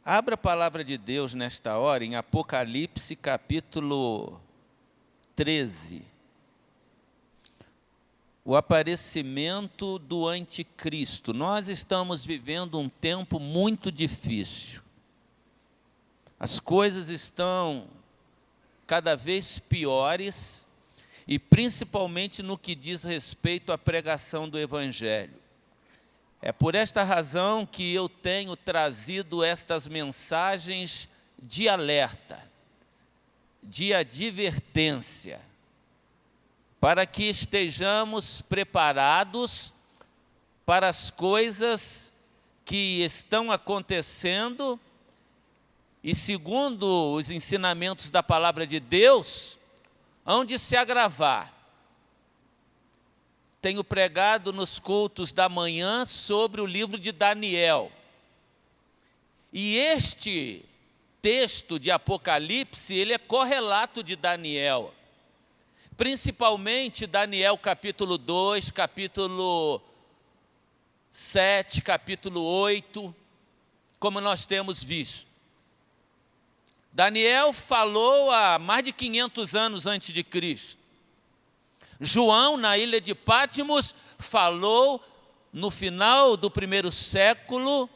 Abra a palavra de Deus nesta hora em Apocalipse capítulo 13. O aparecimento do anticristo. Nós estamos vivendo um tempo muito difícil. As coisas estão cada vez piores, e principalmente no que diz respeito à pregação do Evangelho. É por esta razão que eu tenho trazido estas mensagens de alerta, de advertência, para que estejamos preparados para as coisas que estão acontecendo e, segundo os ensinamentos da palavra de Deus, hão de se agravar. Tenho pregado nos cultos da manhã sobre o livro de Daniel. E este texto de Apocalipse, ele é correlato de Daniel. Principalmente Daniel capítulo 2, capítulo 7, capítulo 8, como nós temos visto. Daniel falou há mais de 500 anos antes de Cristo. João, na ilha de Patmos, falou no final do primeiro século,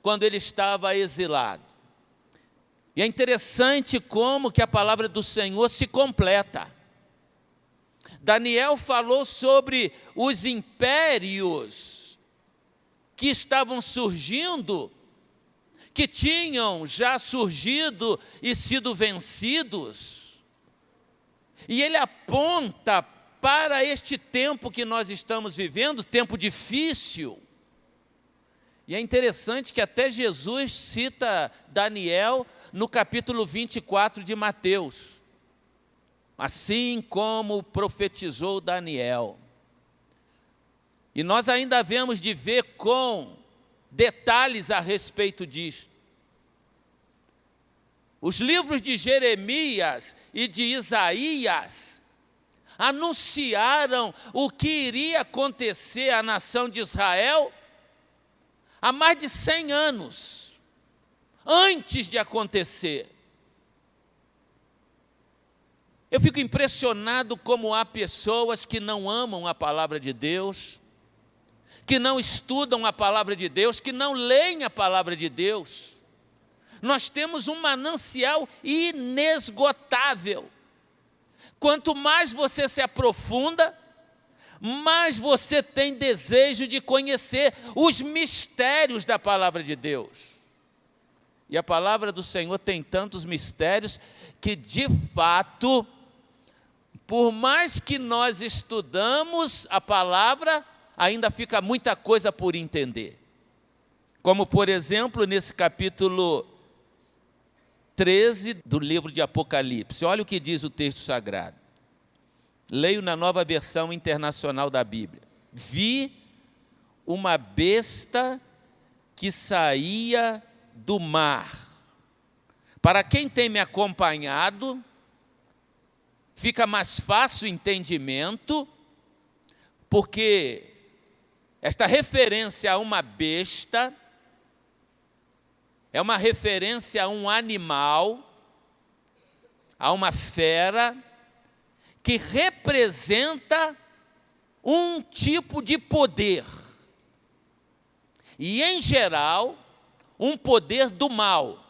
quando ele estava exilado. E é interessante como que a palavra do Senhor se completa. Daniel falou sobre os impérios que estavam surgindo, que tinham já surgido e sido vencidos. E ele aponta para este tempo que nós estamos vivendo, tempo difícil. E é interessante que até Jesus cita Daniel no capítulo 24 de Mateus. Assim como profetizou Daniel. E nós ainda havemos de ver com detalhes a respeito disto. Os livros de Jeremias e de Isaías anunciaram o que iria acontecer à nação de Israel há mais de 100 anos, antes de acontecer. Eu fico impressionado como há pessoas que não amam a palavra de Deus, que não estudam a palavra de Deus, que não leem a palavra de Deus. Nós temos um manancial inesgotável. Quanto mais você se aprofunda, mais você tem desejo de conhecer os mistérios da palavra de Deus. E a palavra do Senhor tem tantos mistérios que, de fato, por mais que nós estudamos a palavra, ainda fica muita coisa por entender. Como, por exemplo, nesse capítulo 13 do livro de Apocalipse. Olha o que diz o texto sagrado. Leio na Nova Versão Internacional da Bíblia. Vi uma besta que saía do mar. Para quem tem me acompanhado, fica mais fácil o entendimento, porque esta referência a uma besta é uma referência a um animal, a uma fera, que representa um tipo de poder. E, em geral, um poder do mal.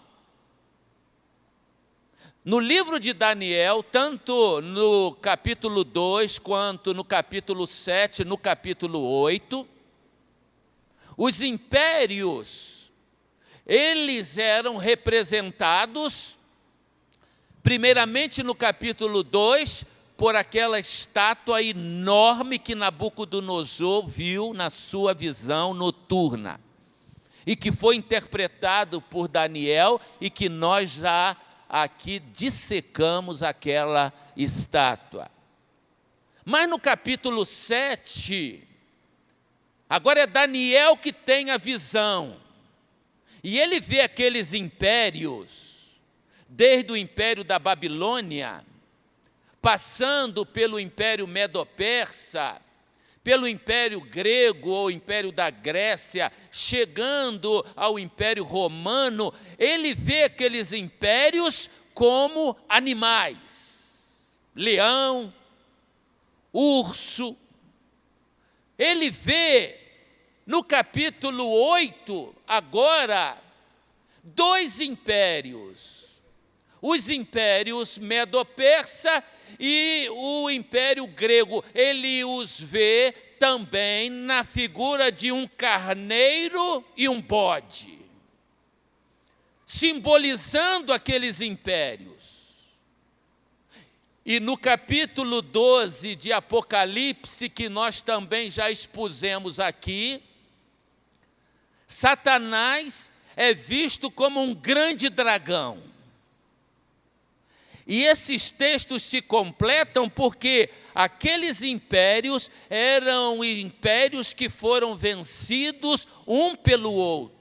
No livro de Daniel, tanto no capítulo 2, quanto no capítulo 7, no capítulo 8, os impérios, eles eram representados, primeiramente no capítulo 2, por aquela estátua enorme que Nabucodonosor viu na sua visão noturna, e que foi interpretado por Daniel, e que nós já aqui dissecamos aquela estátua. Mas no capítulo 7, agora é Daniel que tem a visão. E ele vê aqueles impérios, desde o império da Babilônia, passando pelo império Medo-Persa, pelo Império Grego ou Império da Grécia, chegando ao Império Romano, ele vê aqueles impérios como animais. Leão, urso. Ele vê no capítulo 8, agora, 2 impérios. Os impérios Medo-Persa e o Império Grego. Ele os vê também na figura de um carneiro e um bode, simbolizando aqueles impérios. E no capítulo 12 de Apocalipse, que nós também já expusemos aqui, Satanás é visto como um grande dragão. E esses textos se completam porque aqueles impérios eram impérios que foram vencidos um pelo outro.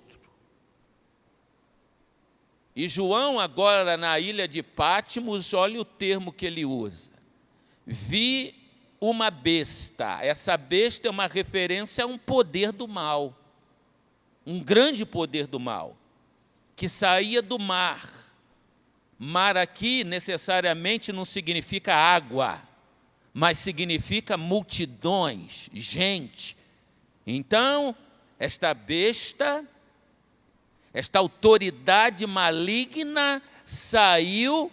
E João, agora na ilha de Patmos, olha o termo que ele usa. Vi uma besta. Essa besta é uma referência a um poder do mal. Um grande poder do mal, que saía do mar. Mar aqui necessariamente não significa água, mas significa multidões, gente. Então, esta besta, esta autoridade maligna saiu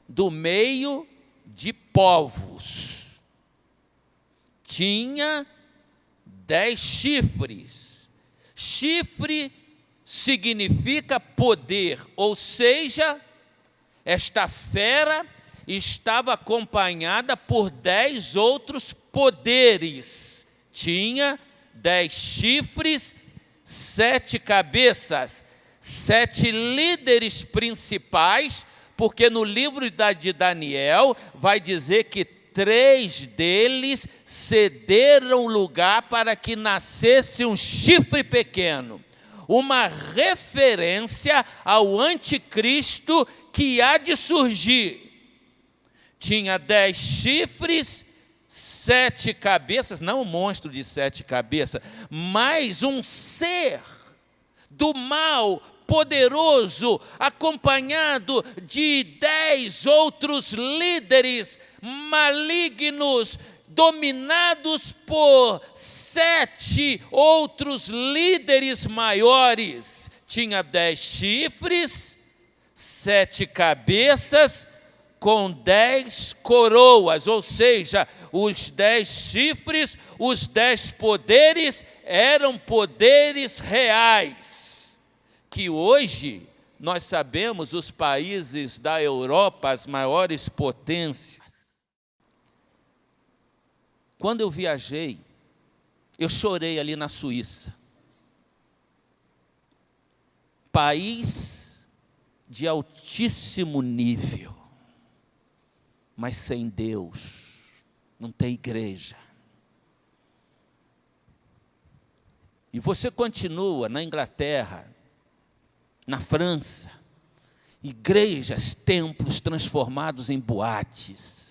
do meio de povos. Tinha 10 chifres. Chifre significa poder, ou seja, esta fera estava acompanhada por 10 outros poderes. Tinha 10 chifres, 7 cabeças, 7 líderes principais, porque no livro de Daniel vai dizer que 3 deles cederam lugar para que nascesse um chifre pequeno. Uma referência ao anticristo que há de surgir. Tinha 10 chifres, 7 cabeças, não um monstro de 7 cabeças, mas um ser do mal poderoso, acompanhado de 10 outros líderes malignos, dominados por 7 outros líderes maiores. Tinha 10 chifres, 7 cabeças, com 10 coroas, ou seja, os 10 chifres, os 10 poderes, eram poderes reais, que hoje, nós sabemos, os países da Europa, as maiores potências. Quando eu viajei, eu chorei ali na Suíça. País de altíssimo nível, mas sem Deus, não tem igreja. E você continua na Inglaterra, na França, igrejas, templos transformados em boates.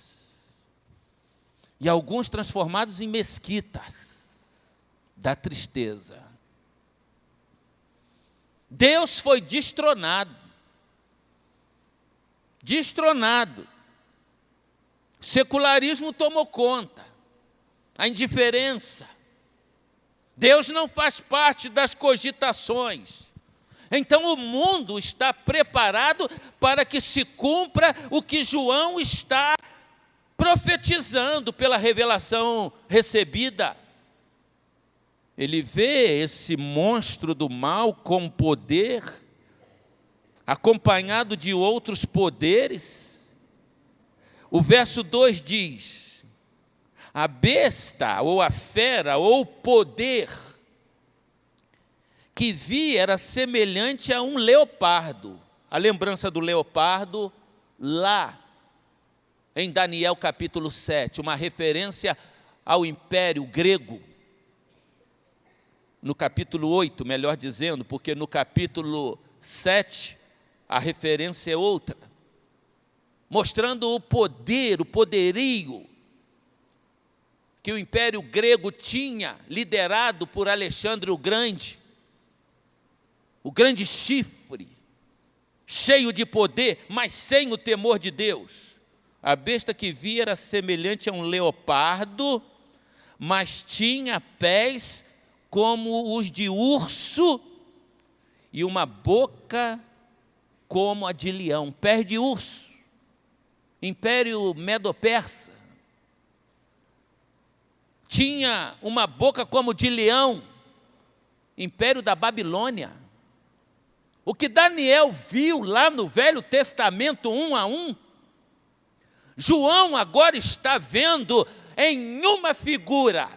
E alguns transformados em mesquitas. Dá tristeza. Deus foi destronado. Destronado. O secularismo tomou conta. A indiferença. Deus não faz parte das cogitações. Então o mundo está preparado para que se cumpra o que João está profetizando pela revelação recebida. Ele vê esse monstro do mal com poder, acompanhado de outros poderes. O verso 2 diz: a besta, ou a fera, ou o poder que vi era semelhante a um leopardo. A lembrança do leopardo lá em Daniel capítulo 7, uma referência ao Império Grego. No capítulo 8, melhor dizendo, porque no capítulo 7 a referência é outra, mostrando o poder, o poderio que o Império Grego tinha, liderado por Alexandre o Grande chifre, cheio de poder, mas sem o temor de Deus. A besta que via era semelhante a um leopardo, mas tinha pés como os de urso e uma boca como a de leão. Pés de urso. Império Medo-Persa. Tinha uma boca como de leão. Império da Babilônia. O que Daniel viu lá no Velho Testamento, 1 a 1, João agora está vendo em uma figura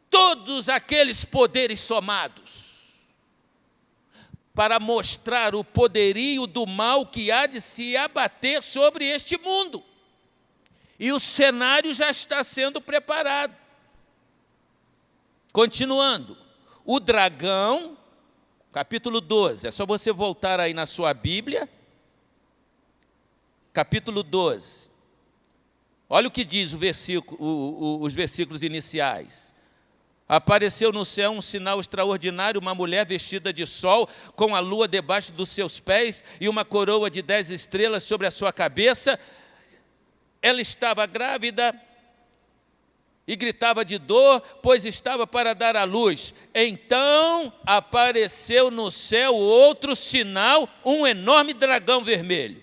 todos aqueles poderes somados, para mostrar o poderio do mal que há de se abater sobre este mundo. E o cenário já está sendo preparado. Continuando, o dragão, capítulo 12, é só você voltar aí na sua Bíblia, capítulo 12. Olha o que diz os versículos iniciais. Apareceu no céu um sinal extraordinário, uma mulher vestida de sol, com a lua debaixo dos seus pés e uma coroa de 10 estrelas sobre a sua cabeça. Ela estava grávida e gritava de dor, pois estava para dar à luz. Então apareceu no céu outro sinal, um enorme dragão vermelho.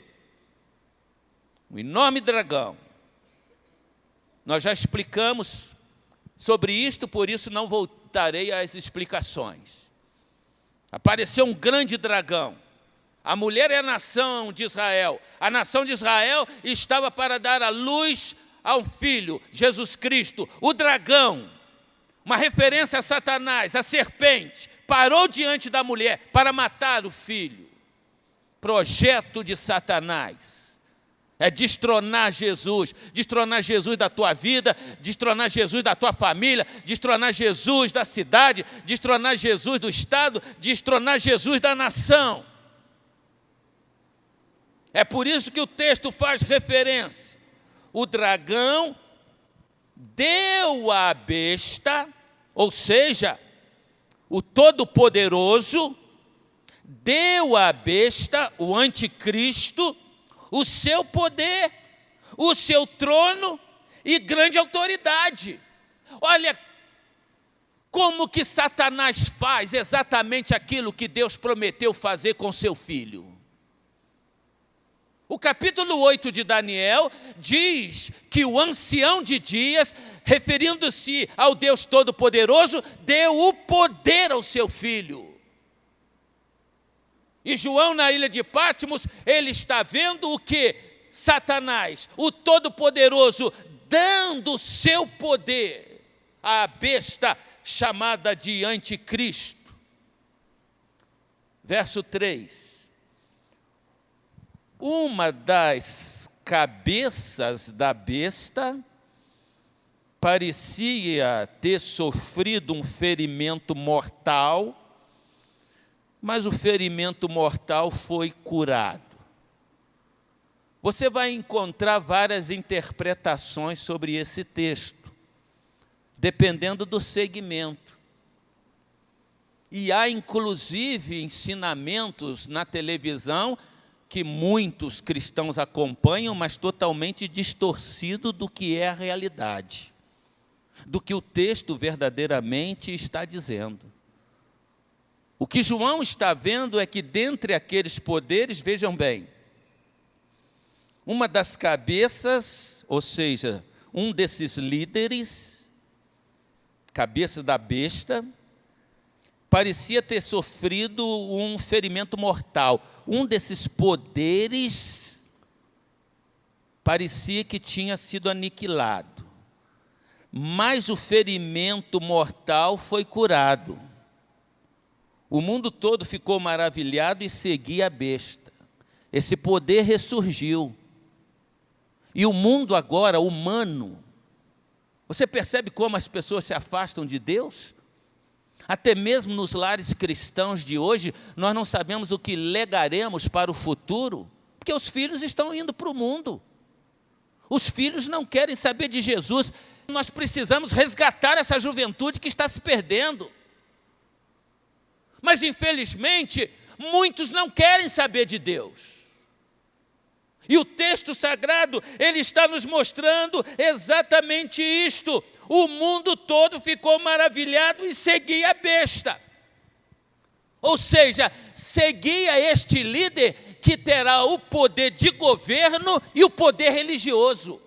Um enorme dragão. Nós já explicamos sobre isto, por isso não voltarei às explicações. Apareceu um grande dragão. A mulher é a nação de Israel. A nação de Israel estava para dar à luz a um filho, Jesus Cristo. O dragão, uma referência a Satanás, a serpente, parou diante da mulher para matar o filho. Projeto de Satanás. É destronar Jesus da tua vida, destronar Jesus da tua família, destronar Jesus da cidade, destronar Jesus do estado, destronar Jesus da nação. É por isso que o texto faz referência. O dragão deu à besta, ou seja, o Todo-Poderoso, deu à besta, o anticristo, o seu poder, o seu trono e grande autoridade. Olha como que Satanás faz exatamente aquilo que Deus prometeu fazer com seu filho. O capítulo 8 de Daniel diz que o ancião de dias, referindo-se ao Deus Todo-Poderoso, deu o poder ao seu filho. E João, na ilha de Patmos, ele está vendo o que? Satanás, o Todo-Poderoso, dando o seu poder à besta chamada de anticristo. Verso 3. Uma das cabeças da besta parecia ter sofrido um ferimento mortal, mas o ferimento mortal foi curado. Você vai encontrar várias interpretações sobre esse texto, dependendo do segmento. E há, inclusive, ensinamentos na televisão que muitos cristãos acompanham, mas totalmente distorcido do que é a realidade, do que o texto verdadeiramente está dizendo. O que João está vendo é que dentre aqueles poderes, vejam bem, uma das cabeças, ou seja, um desses líderes, cabeça da besta, parecia ter sofrido um ferimento mortal. Um desses poderes parecia que tinha sido aniquilado, mas o ferimento mortal foi curado. O mundo todo ficou maravilhado e seguia a besta. Esse poder ressurgiu. E o mundo agora, humano, você percebe como as pessoas se afastam de Deus? Até mesmo nos lares cristãos de hoje, nós não sabemos o que legaremos para o futuro, porque os filhos estão indo para o mundo. Os filhos não querem saber de Jesus. Nós precisamos resgatar essa juventude que está se perdendo. Mas, infelizmente, muitos não querem saber de Deus. E o texto sagrado, ele está nos mostrando exatamente isto. O mundo todo ficou maravilhado e seguia a besta. Ou seja, seguia este líder que terá o poder de governo e o poder religioso.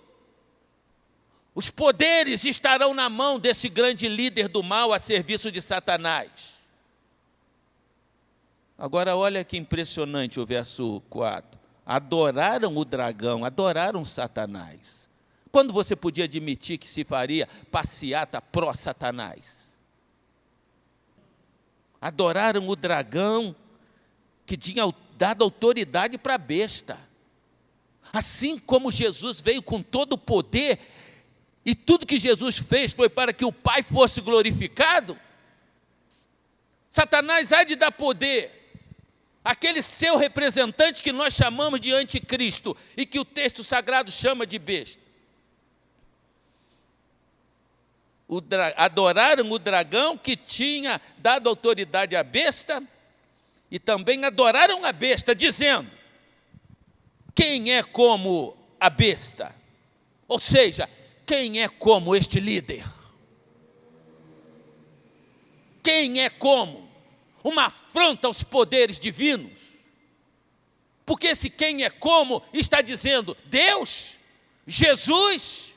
Os poderes estarão na mão desse grande líder do mal a serviço de Satanás. Agora olha que impressionante o verso 4. Adoraram o dragão, adoraram Satanás. Quando você podia admitir que se faria passeata pró-Satanás? Adoraram o dragão que tinha dado autoridade para a besta. Assim como Jesus veio com todo o poder, e tudo que Jesus fez foi para que o Pai fosse glorificado, Satanás há de dar poder àquele seu representante que nós chamamos de anticristo e que o texto sagrado chama de besta. Adoraram o dragão que tinha dado autoridade à besta e também adoraram a besta, dizendo: quem é como a besta? Ou seja, quem é como este líder? Quem é como? Uma afronta aos poderes divinos. Porque esse quem é como está dizendo Deus, Jesus.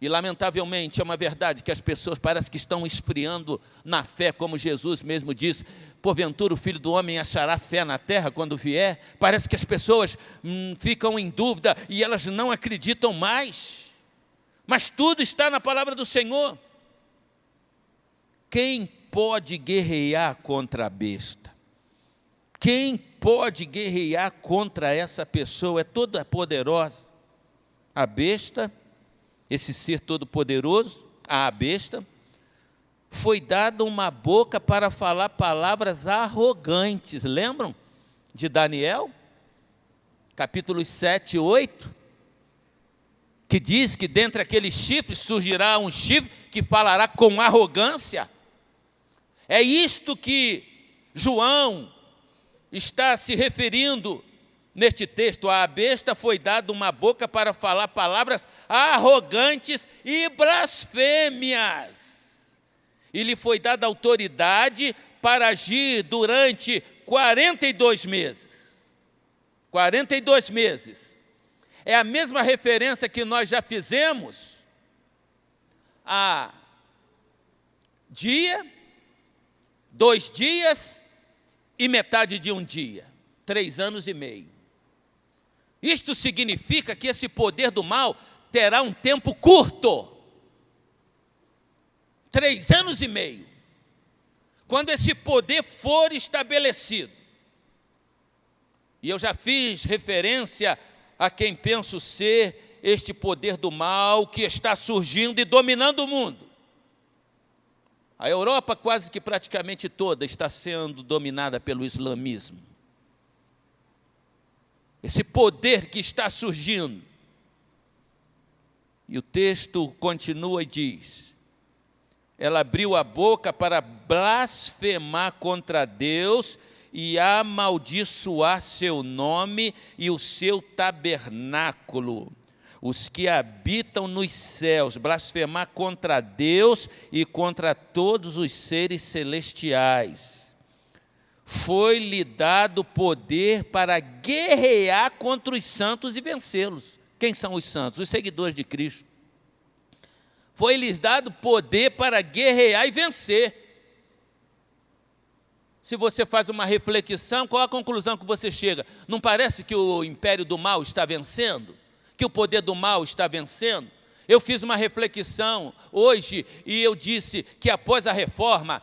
E lamentavelmente é uma verdade que as pessoas parece que estão esfriando na fé, como Jesus mesmo disse: porventura o Filho do Homem achará fé na terra quando vier? Parece que as pessoas ficam em dúvida e elas não acreditam mais. Mas tudo está na palavra do Senhor. Quem pode guerrear contra a besta? Quem pode guerrear contra essa pessoa? É toda poderosa. A besta, esse ser todo-poderoso, a besta, foi dada uma boca para falar palavras arrogantes. Lembram de Daniel? Capítulos 7 e 8? Que diz que dentre aqueles chifres surgirá um chifre que falará com arrogância. É isto que João está se referindo neste texto. A besta foi dada uma boca para falar palavras arrogantes e blasfêmias. E lhe foi dada autoridade para agir durante 42 meses. 42 meses. É a mesma referência que nós já fizemos a dia, 2 dias e metade de um dia. 3 anos e meio. Isto significa que esse poder do mal terá um tempo curto. 3 anos e meio. Quando esse poder for estabelecido. E eu já fiz referência a quem penso ser este poder do mal que está surgindo e dominando o mundo. A Europa quase que praticamente toda está sendo dominada pelo islamismo. Esse poder que está surgindo. E o texto continua e diz: ela abriu a boca para blasfemar contra Deus e amaldiçoar seu nome e o seu tabernáculo. Os que habitam nos céus, blasfemar contra Deus e contra todos os seres celestiais. Foi-lhe dado poder para guerrear contra os santos e vencê-los. Quem são os santos? Os seguidores de Cristo. Foi-lhes dado poder para guerrear e vencer. Se você faz uma reflexão, qual a conclusão que você chega? Não parece que o império do mal está vencendo? Que o poder do mal está vencendo? Eu fiz uma reflexão hoje e eu disse que após a reforma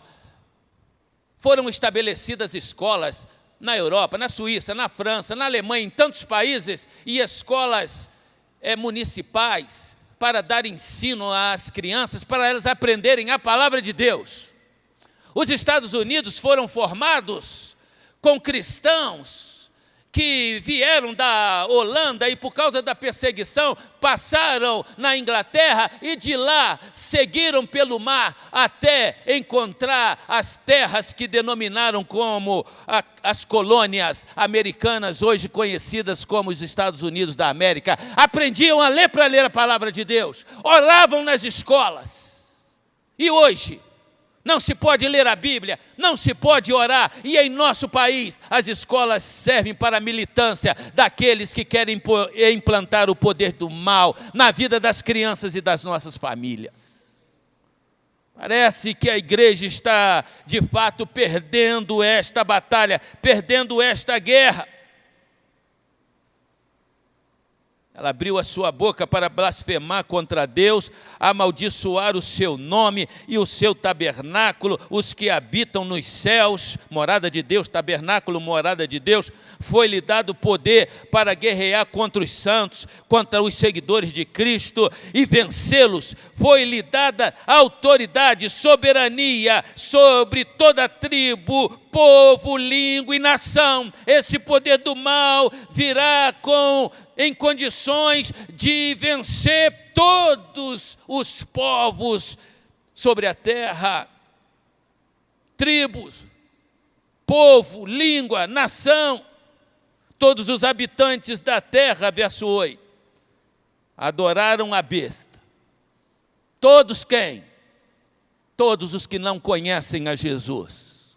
foram estabelecidas escolas na Europa, na Suíça, na França, na Alemanha, em tantos países, e escolas municipais para dar ensino às crianças, para elas aprenderem a palavra de Deus. Os Estados Unidos foram formados com cristãos que vieram da Holanda e por causa da perseguição passaram na Inglaterra e de lá seguiram pelo mar até encontrar as terras que denominaram como as colônias americanas, hoje conhecidas como os Estados Unidos da América. Aprendiam a ler para ler a palavra de Deus, oravam nas escolas. E hoje não se pode ler a Bíblia, não se pode orar, e em nosso país as escolas servem para a militância daqueles que querem implantar o poder do mal na vida das crianças e das nossas famílias. Parece que a igreja está, de fato, perdendo esta batalha, perdendo esta guerra. Ela abriu a sua boca para blasfemar contra Deus, amaldiçoar o seu nome e o seu tabernáculo, os que habitam nos céus, morada de Deus, tabernáculo, morada de Deus. Foi-lhe dado poder para guerrear contra os santos, contra os seguidores de Cristo e vencê-los. Foi-lhe dada autoridade, soberania sobre toda tribo, povo, língua e nação. Esse poder do mal virá em condições de vencer todos os povos sobre a terra. Tribos, povo, língua, nação, todos os habitantes da terra, verso 8, adoraram a besta. Todos quem? Todos os que não conhecem a Jesus.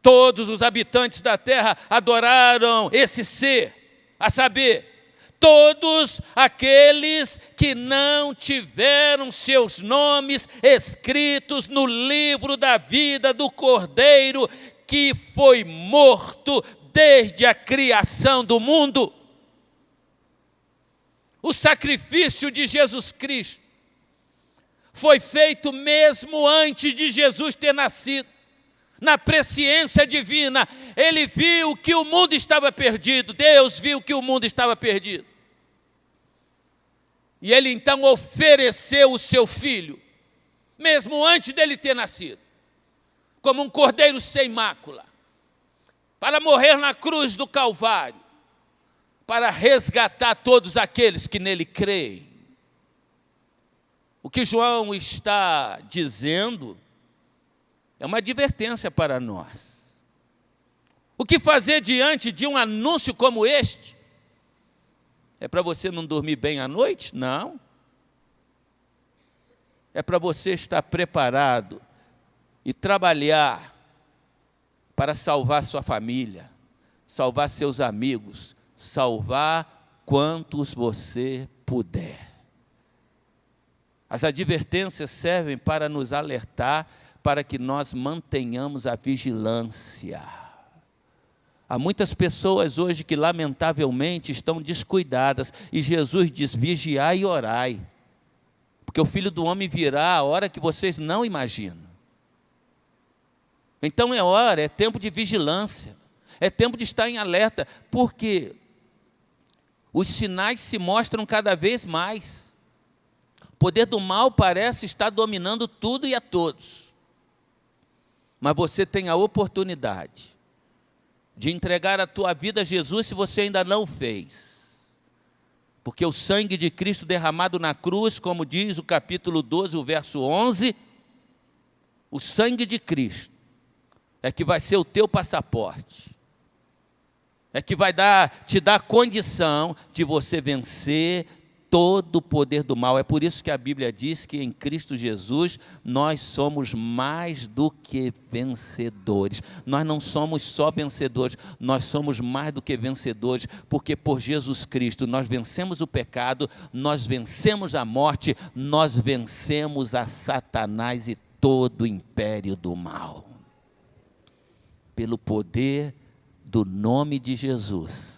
Todos os habitantes da terra adoraram esse ser, a saber, todos aqueles que não tiveram seus nomes escritos no livro da vida do Cordeiro, que foi morto desde a criação do mundo. O sacrifício de Jesus Cristo foi feito mesmo antes de Jesus ter nascido. Na presciência divina, ele viu que o mundo estava perdido. Deus viu que o mundo estava perdido. E ele então ofereceu o seu filho, mesmo antes dele ter nascido, como um cordeiro sem mácula, para morrer na cruz do Calvário, para resgatar todos aqueles que nele creem. O que João está dizendo é uma advertência para nós. O que fazer diante de um anúncio como este? É para você não dormir bem à noite? Não. É para você estar preparado e trabalhar para salvar sua família, salvar seus amigos, salvar quantos você puder. As advertências servem para nos alertar, para que nós mantenhamos a vigilância. Há muitas pessoas hoje que lamentavelmente estão descuidadas, e Jesus diz: vigiai e orai, porque o Filho do Homem virá a hora que vocês não imaginam. Então é tempo de vigilância, é tempo de estar em alerta, porque os sinais se mostram cada vez mais. O poder do mal parece estar dominando tudo e a todos. Mas você tem a oportunidade de entregar a tua vida a Jesus se você ainda não fez. Porque o sangue de Cristo derramado na cruz, como diz o capítulo 12, o verso 11, o sangue de Cristo é que vai ser o teu passaporte. É que vai te dar condição de você vencer todo o poder do mal. É por isso que a Bíblia diz que em Cristo Jesus nós somos mais do que vencedores. Nós não somos só vencedores, nós somos mais do que vencedores, porque por Jesus Cristo nós vencemos o pecado, nós vencemos a morte, nós vencemos a Satanás e todo o império do mal. Pelo poder do nome de Jesus,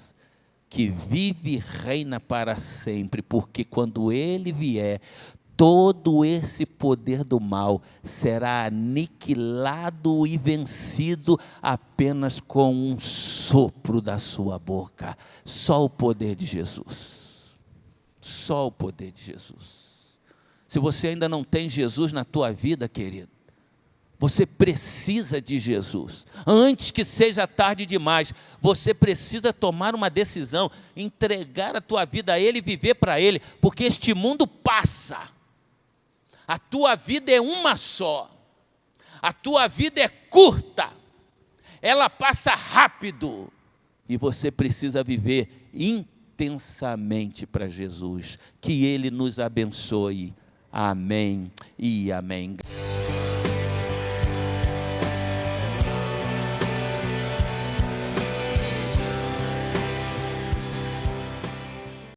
que vive e reina para sempre, porque quando ele vier, todo esse poder do mal será aniquilado e vencido apenas com um sopro da sua boca. Só o poder de Jesus. Só o poder de Jesus. Se você ainda não tem Jesus na tua vida, querido, Você precisa de Jesus. Antes que seja tarde demais, você precisa tomar uma decisão, entregar a tua vida a Ele e viver para Ele, porque este mundo passa. A tua vida é uma só. A tua vida é curta. Ela passa rápido. E você precisa viver intensamente para Jesus. Que Ele nos abençoe. Amém e amém.